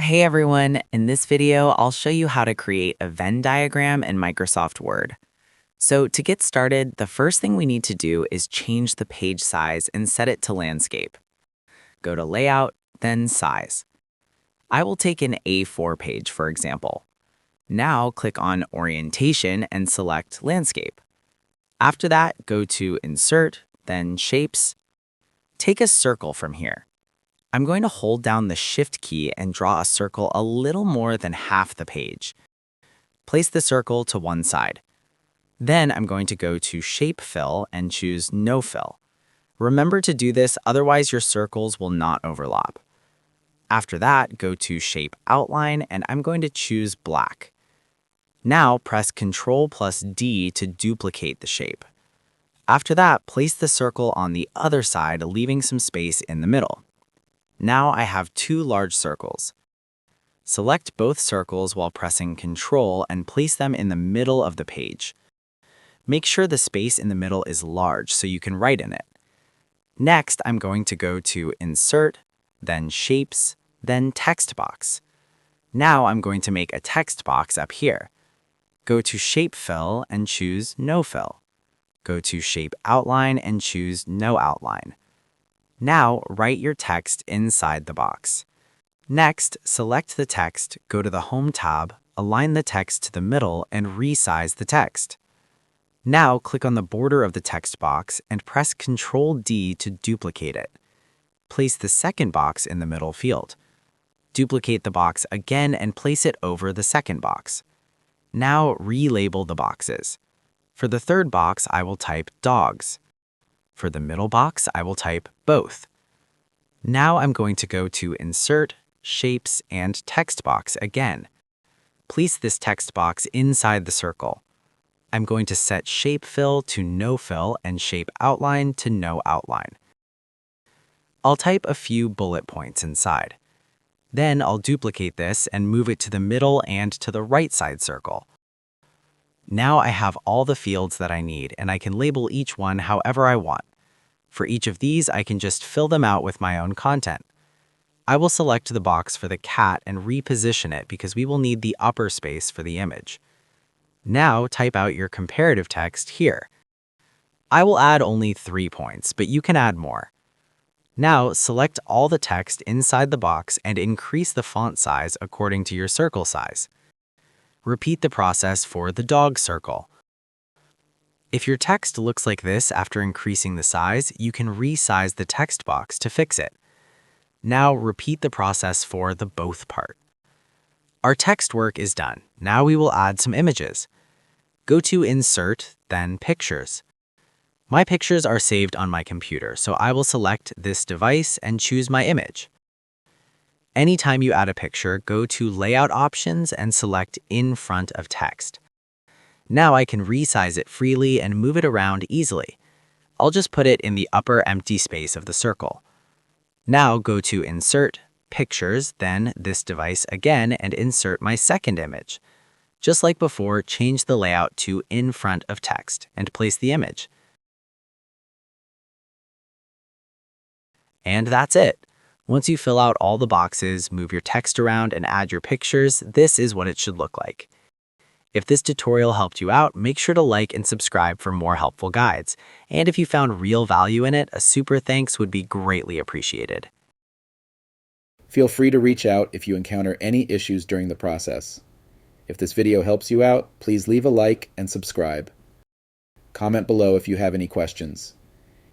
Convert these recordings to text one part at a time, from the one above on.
Hey everyone, in this video, I'll show you how to create a Venn diagram in Microsoft Word. So to get started, the first thing we need to do is change the page size and set it to landscape. Go to Layout, then Size. I will take an A4 page, for example. Now click on Orientation and select Landscape. After that, go to Insert, then Shapes. Take a circle from here. I'm going to hold down the Shift key and draw a circle a little more than half the page. Place the circle to one side. Then I'm going to go to Shape Fill and choose No Fill. Remember to do this, otherwise your circles will not overlap. After that, go to Shape Outline and I'm going to choose Black. Now press Ctrl+D to duplicate the shape. After that, place the circle on the other side, leaving some space in the middle. Now I have two large circles. Select both circles while pressing Ctrl and place them in the middle of the page. Make sure the space in the middle is large so you can write in it. Next, I'm going to go to Insert, then Shapes, then Text Box. Now I'm going to make a text box up here. Go to Shape Fill and choose No Fill. Go to Shape Outline and choose No Outline. Now, write your text inside the box. Next, select the text, go to the Home tab, align the text to the middle, and resize the text. Now, click on the border of the text box and press Ctrl+D to duplicate it. Place the second box in the middle field. Duplicate the box again and place it over the second box. Now, relabel the boxes. For the third box, I will type Dogs. For the middle box, I will type Both. Now I'm going to go to Insert, Shapes, and Text Box again. Place this text box inside the circle. I'm going to set Shape Fill to No Fill and Shape Outline to No Outline. I'll type a few bullet points inside. Then I'll duplicate this and move it to the middle and to the right side circle. Now I have all the fields that I need, and I can label each one however I want. For each of these, I can just fill them out with my own content. I will select the box for the cat and reposition it because we will need the upper space for the image. Now type out your comparative text here. I will add only 3 points, but you can add more. Now select all the text inside the box and increase the font size according to your circle size. Repeat the process for the dog circle. If your text looks like this after increasing the size, you can resize the text box to fix it. Now repeat the process for the both part. Our text work is done. Now we will add some images. Go to Insert, then Pictures. My pictures are saved on my computer, so I will select this device and choose my image. Anytime you add a picture, go to Layout Options and select In Front of Text. Now I can resize it freely and move it around easily. I'll just put it in the upper empty space of the circle. Now go to Insert, Pictures, then this device again and insert my second image. Just like before, change the layout to In Front of Text and place the image. And that's it. Once you fill out all the boxes, move your text around, and add your pictures, this is what it should look like. If this tutorial helped you out, make sure to like and subscribe for more helpful guides. And if you found real value in it, a super thanks would be greatly appreciated. Feel free to reach out if you encounter any issues during the process. If this video helps you out, please leave a like and subscribe. Comment below if you have any questions.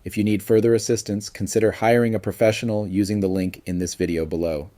If you need further assistance, consider hiring a professional using the link in this video below.